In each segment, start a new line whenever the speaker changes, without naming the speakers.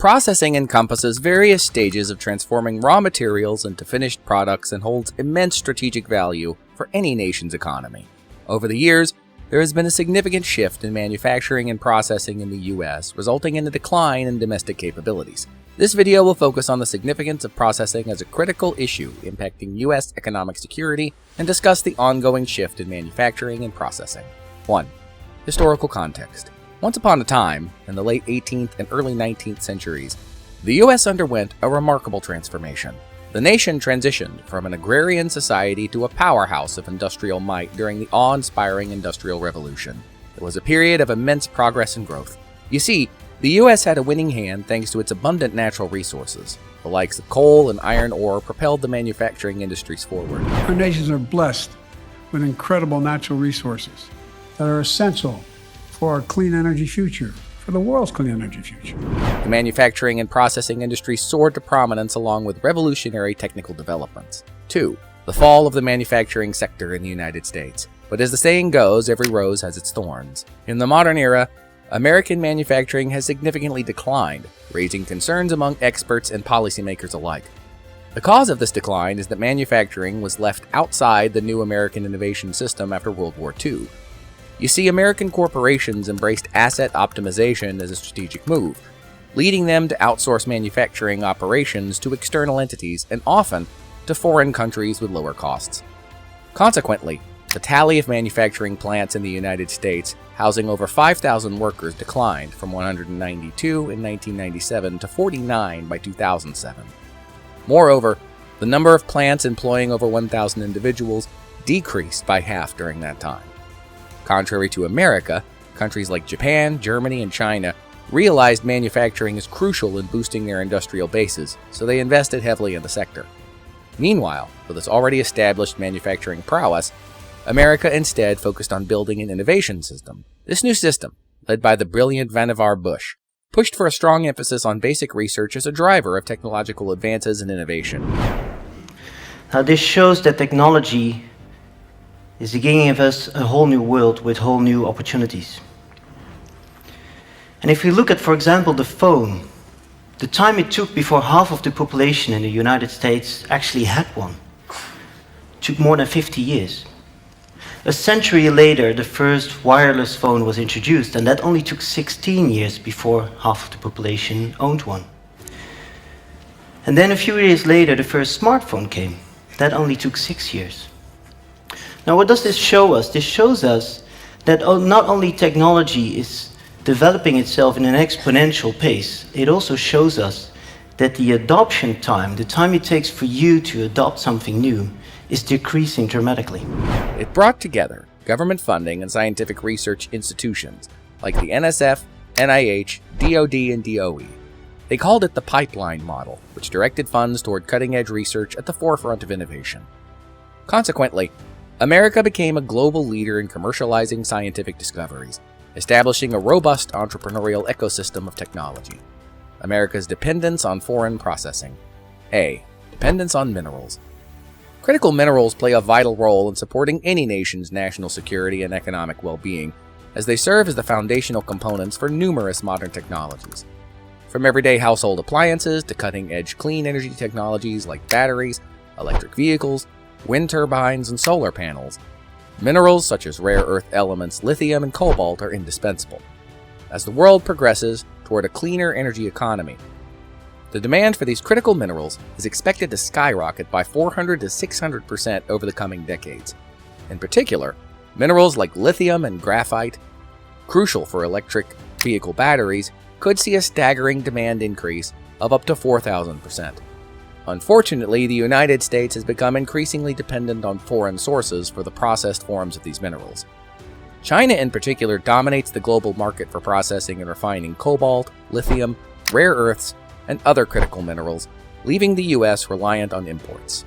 Processing encompasses various stages of transforming raw materials into finished products and holds immense strategic value for any nation's economy. Over the years, there has been a significant shift in manufacturing and processing in the U.S., resulting in a decline in domestic capabilities. This video will focus on the significance of processing as a critical issue impacting U.S. economic security and discuss the ongoing shift in manufacturing and processing. 1. Historical context. Once upon a time, in the late 18th and early 19th centuries, the U.S. underwent a remarkable transformation. The nation transitioned from an agrarian society to a powerhouse of industrial might during the awe-inspiring Industrial Revolution. It was a period of immense progress and growth. You see, the U.S. had a winning hand thanks to its abundant natural resources. The likes of coal and iron ore propelled the manufacturing industries forward.
Our nations are blessed with incredible natural resources that are essential for our clean energy future, for the world's clean energy future.
The manufacturing and processing industry soared to prominence along with revolutionary technical developments. 2. The fall of the manufacturing sector in the United States. But as the saying goes, every rose has its thorns. In the modern era, American manufacturing has significantly declined, raising concerns among experts and policymakers alike. The cause of this decline is that manufacturing was left outside the new American innovation system after World War II. You see, American corporations embraced asset optimization as a strategic move, leading them to outsource manufacturing operations to external entities and often to foreign countries with lower costs. Consequently, the tally of manufacturing plants in the United States housing over 5,000 workers declined from 192 in 1997 to 49 by 2007. Moreover, the number of plants employing over 1,000 individuals decreased by half during that time. Contrary to America, countries like Japan, Germany, and China realized manufacturing is crucial in boosting their industrial bases, so they invested heavily in the sector. Meanwhile, with its already established manufacturing prowess, America instead focused on building an innovation system. This new system, led by the brilliant Vannevar Bush, pushed for a strong emphasis on basic research as a driver of technological advances and innovation.
Now, this shows that technology is giving us a whole new world with whole new opportunities. And if we look at, for example, the phone, the time it took before half of the population in the United States actually had one took more than 50 years. A century later, the first wireless phone was introduced, and that only took 16 years before half of the population owned one. And then a few years later, the first smartphone came. That only took 6 years. Now, what does this show us? This shows us that not only technology is developing itself in an exponential pace, it also shows us that the adoption time, the time it takes for you to adopt something new, is decreasing dramatically.
It brought together government funding and scientific research institutions like the NSF, NIH, DoD, and DOE. They called it the pipeline model, which directed funds toward cutting-edge research at the forefront of innovation. Consequently, America became a global leader in commercializing scientific discoveries, establishing a robust entrepreneurial ecosystem of technology. America's dependence on foreign processing. A. Dependence on minerals. Critical minerals play a vital role in supporting any nation's national security and economic well-being, as they serve as the foundational components for numerous modern technologies. From everyday household appliances to cutting-edge clean energy technologies like batteries, electric vehicles, wind turbines, and solar panels, minerals such as rare earth elements lithium and cobalt are indispensable. As the world progresses toward a cleaner energy economy, the demand for these critical minerals is expected to skyrocket by 400 to 600% over the coming decades. In particular, minerals like lithium and graphite, crucial for electric vehicle batteries, could see a staggering demand increase of up to 4,000%. Unfortunately, the United States has become increasingly dependent on foreign sources for the processed forms of these minerals. China in particular dominates the global market for processing and refining cobalt, lithium, rare earths, and other critical minerals, leaving the U.S. reliant on imports.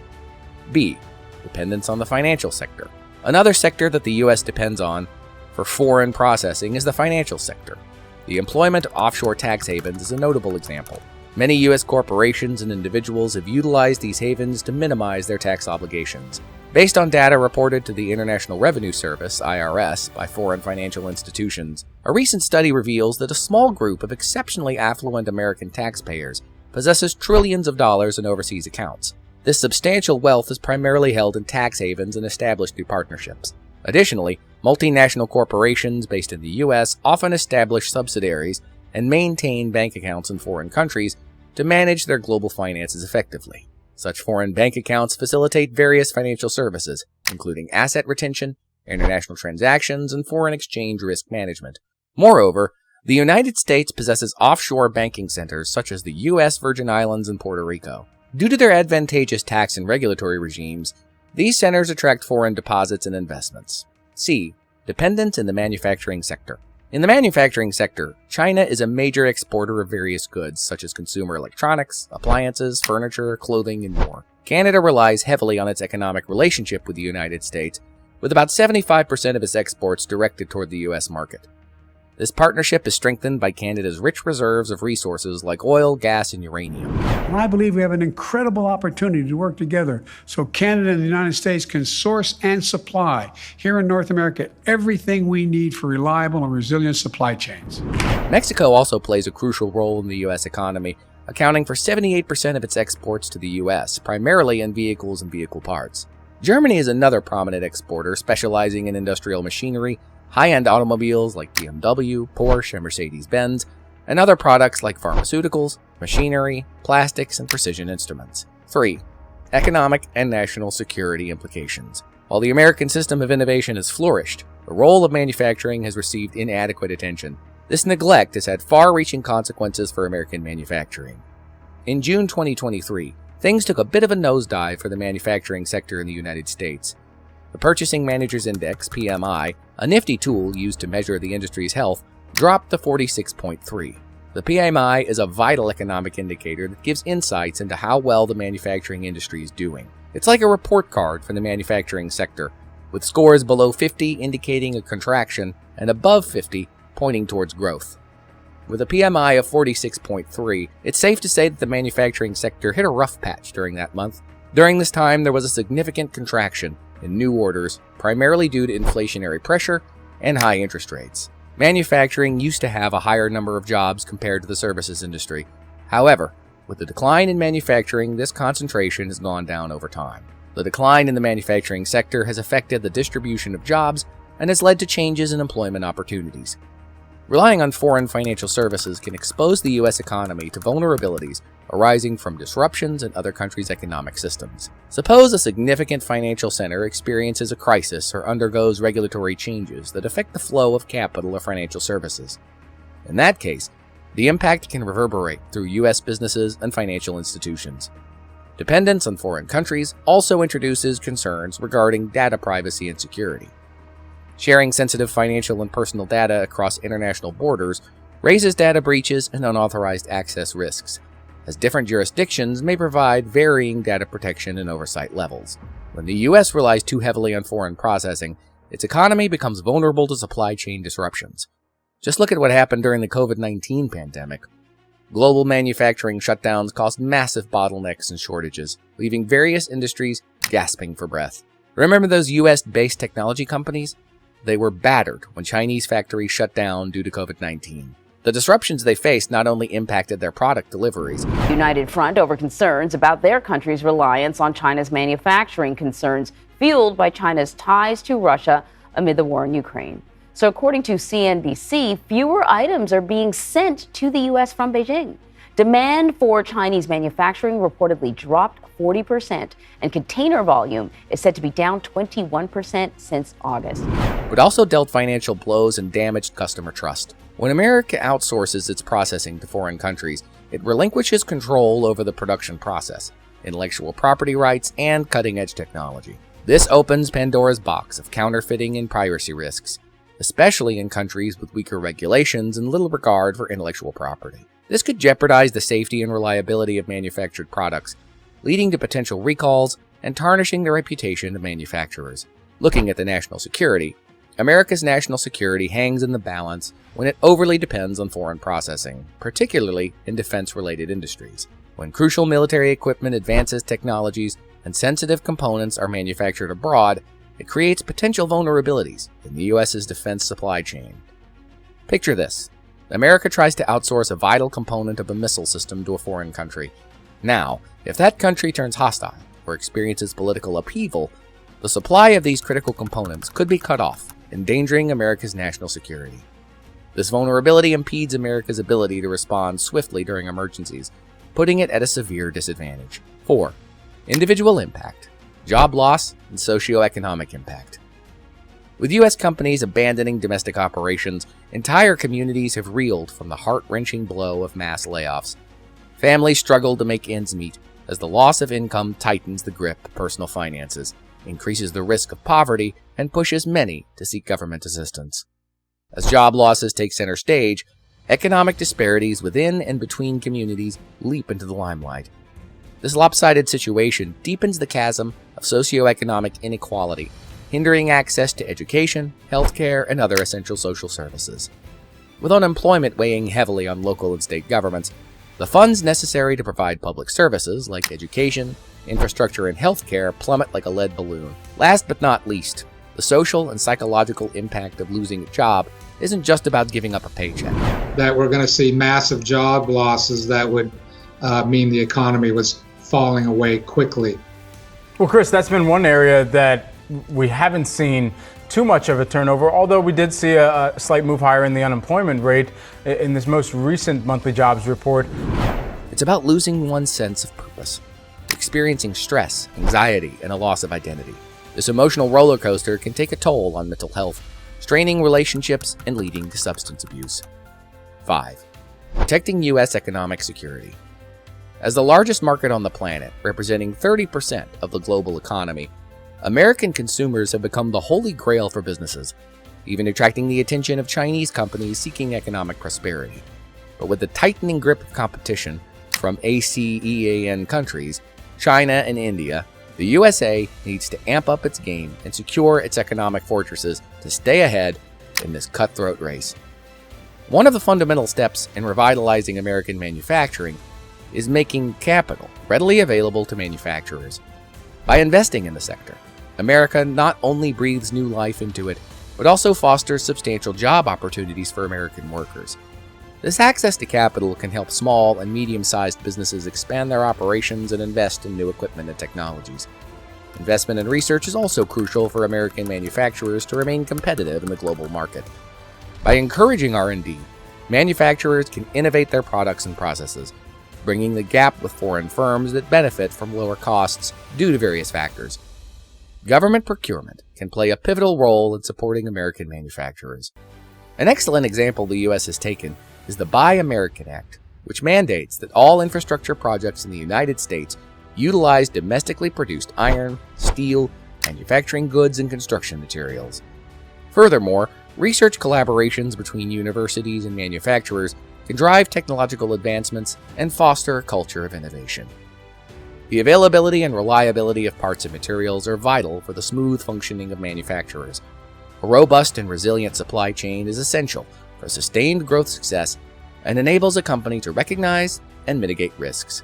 B. Dependence on the financial sector. Another sector that the U.S. depends on for foreign processing is the financial sector. The employment of offshore tax havens is a notable example. Many U.S. corporations and individuals have utilized these havens to minimize their tax obligations. Based on data reported to the International Revenue Service, IRS, by foreign financial institutions, a recent study reveals that a small group of exceptionally affluent American taxpayers possesses trillions of dollars in overseas accounts. This substantial wealth is primarily held in tax havens and established through partnerships. Additionally, multinational corporations based in the U.S. often establish subsidiaries and maintain bank accounts in foreign countries to manage their global finances effectively. Such foreign bank accounts facilitate various financial services, including asset retention, international transactions, and foreign exchange risk management. Moreover, the United States possesses offshore banking centers such as the U.S. Virgin Islands and Puerto Rico. Due to their advantageous tax and regulatory regimes, these centers attract foreign deposits and investments. C. Dependence in the manufacturing sector. In the manufacturing sector, China is a major exporter of various goods such as consumer electronics, appliances, furniture, clothing, and more. Canada relies heavily on its economic relationship with the United States, with about 75% of its exports directed toward the U.S. market. This partnership is strengthened by Canada's rich reserves of resources like oil, gas, and uranium.
And I believe we have an incredible opportunity to work together so Canada and the United States can source and supply here in North America everything we need for reliable and resilient supply chains.
Mexico also plays a crucial role in the U.S. economy, accounting for 78% of its exports to the U.S., primarily in vehicles and vehicle parts. Germany is another prominent exporter specializing in industrial machinery, high-end automobiles like BMW, Porsche, and Mercedes-Benz, and other products like pharmaceuticals, machinery, plastics, and precision instruments. 3. Economic and national security implications. While the American system of innovation has flourished, the role of manufacturing has received inadequate attention. This neglect has had far-reaching consequences for American manufacturing. In June 2023, things took a bit of a nosedive for the manufacturing sector in the United States. The Purchasing Managers' Index, PMI, a nifty tool used to measure the industry's health, dropped to 46.3. The PMI is a vital economic indicator that gives insights into how well the manufacturing industry is doing. It's like a report card for the manufacturing sector, with scores below 50 indicating a contraction and above 50 pointing towards growth. With a PMI of 46.3, it's safe to say that the manufacturing sector hit a rough patch during that month. During this time, there was a significant contraction in new orders, primarily due to inflationary pressure and high interest rates. Manufacturing used to have a higher number of jobs compared to the services industry. However, with the decline in manufacturing, this concentration has gone down over time. The decline in the manufacturing sector has affected the distribution of jobs and has led to changes in employment opportunities. Relying on foreign financial services can expose the U.S. economy to vulnerabilities arising from disruptions in other countries' economic systems. Suppose a significant financial center experiences a crisis or undergoes regulatory changes that affect the flow of capital or financial services. In that case, the impact can reverberate through U.S. businesses and financial institutions. Dependence on foreign countries also introduces concerns regarding data privacy and security. Sharing sensitive financial and personal data across international borders raises data breaches and unauthorized access risks, as different jurisdictions may provide varying data protection and oversight levels. When the U.S. relies too heavily on foreign processing, its economy becomes vulnerable to supply chain disruptions. Just look at what happened during the COVID-19 pandemic. Global manufacturing shutdowns caused massive bottlenecks and shortages, leaving various industries gasping for breath. Remember those U.S.-based technology companies? They were battered when Chinese factories shut down due to COVID-19. The disruptions they faced not only impacted their product deliveries.
United front over concerns about their country's reliance on China's manufacturing concerns, fueled by China's ties to Russia amid the war in Ukraine. So according to CNBC, fewer items are being sent to the U.S. from Beijing. Demand for Chinese manufacturing reportedly dropped 40%, and container volume is said to be down 21% since August.
But also dealt financial blows and damaged customer trust. When America outsources its processing to foreign countries, it relinquishes control over the production process, intellectual property rights, and cutting-edge technology. This opens Pandora's box of counterfeiting and piracy risks, especially in countries with weaker regulations and little regard for intellectual property. This could jeopardize the safety and reliability of manufactured products, leading to potential recalls and tarnishing the reputation of manufacturers. Looking at the national security, America's national security hangs in the balance when it overly depends on foreign processing, particularly in defense-related industries. When crucial military equipment advances technologies and sensitive components are manufactured abroad, it creates potential vulnerabilities in the U.S.'s defense supply chain. Picture this. America tries to outsource a vital component of a missile system to a foreign country. Now, if that country turns hostile or experiences political upheaval, the supply of these critical components could be cut off, endangering America's national security. This vulnerability impedes America's ability to respond swiftly during emergencies, putting it at a severe disadvantage. 4. Individual impact, job loss, and socioeconomic impact. With U.S. companies abandoning domestic operations, entire communities have reeled from the heart-wrenching blow of mass layoffs. Families struggle to make ends meet as the loss of income tightens the grip of personal finances, increases the risk of poverty, and pushes many to seek government assistance. As job losses take center stage, economic disparities within and between communities leap into the limelight. This lopsided situation deepens the chasm of socioeconomic inequality, hindering access to education, healthcare, and other essential social services. With unemployment weighing heavily on local and state governments, the funds necessary to provide public services like education, infrastructure, and healthcare plummet like a lead balloon. Last but not least, the social and psychological impact of losing a job isn't just about giving up a paycheck.
That we're going to see massive job losses that would mean the economy was falling away quickly.
Well, Chris, that's been one area that we haven't seen too much of a turnover, although we did see a slight move higher in the unemployment rate in this most recent monthly jobs report.
It's about losing one's sense of purpose, experiencing stress, anxiety, and a loss of identity. This emotional roller coaster can take a toll on mental health, straining relationships and leading to substance abuse. 5. Protecting U.S. economic security. As the largest market on the planet, representing 30% of the global economy, American consumers have become the holy grail for businesses, even attracting the attention of Chinese companies seeking economic prosperity. But with the tightening grip of competition from ASEAN countries, China and India, the U.S.A. needs to amp up its game and secure its economic fortresses to stay ahead in this cutthroat race. One of the fundamental steps in revitalizing American manufacturing is making capital readily available to manufacturers. By investing in the sector, America not only breathes new life into it, but also fosters substantial job opportunities for American workers. This access to capital can help small and medium-sized businesses expand their operations and invest in new equipment and technologies. Investment in research is also crucial for American manufacturers to remain competitive in the global market. By encouraging R&D, manufacturers can innovate their products and processes, bringing the gap with foreign firms that benefit from lower costs due to various factors. Government procurement can play a pivotal role in supporting American manufacturers. An excellent example the U.S. has taken is the Buy American Act, which mandates that all infrastructure projects in the United States utilize domestically produced iron, steel, manufacturing goods, and construction materials. Furthermore, research collaborations between universities and manufacturers can drive technological advancements and foster a culture of innovation. The availability and reliability of parts and materials are vital for the smooth functioning of manufacturers. A robust and resilient supply chain is essential for sustained growth success and enables a company to recognize and mitigate risks.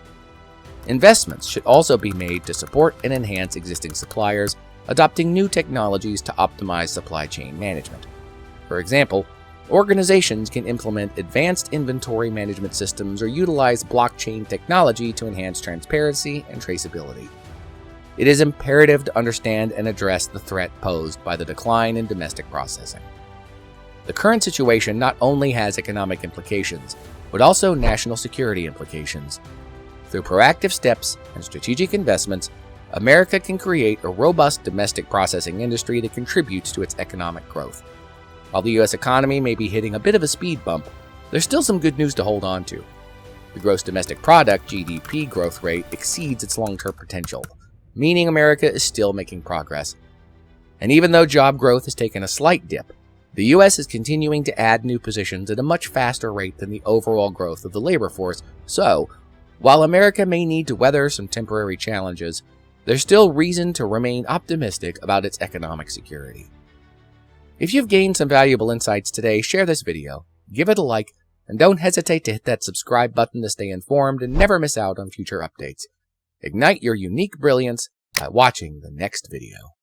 Investments should also be made to support and enhance existing suppliers, adopting new technologies to optimize supply chain management. For example, organizations can implement advanced inventory management systems or utilize blockchain technology to enhance transparency and traceability. It is imperative to understand and address the threat posed by the decline in domestic processing. The current situation not only has economic implications, but also national security implications. Through proactive steps and strategic investments, America can create a robust domestic processing industry that contributes to its economic growth. While the U.S. economy may be hitting a bit of a speed bump, there's still some good news to hold on to. The gross domestic product, GDP, growth rate exceeds its long-term potential, meaning America is still making progress. And even though job growth has taken a slight dip, the U.S. is continuing to add new positions at a much faster rate than the overall growth of the labor force, so while America may need to weather some temporary challenges, there's still reason to remain optimistic about its economic security. If you've gained some valuable insights today, share this video, give it a like, and don't hesitate to hit that subscribe button to stay informed and never miss out on future updates. Ignite your unique brilliance by watching the next video.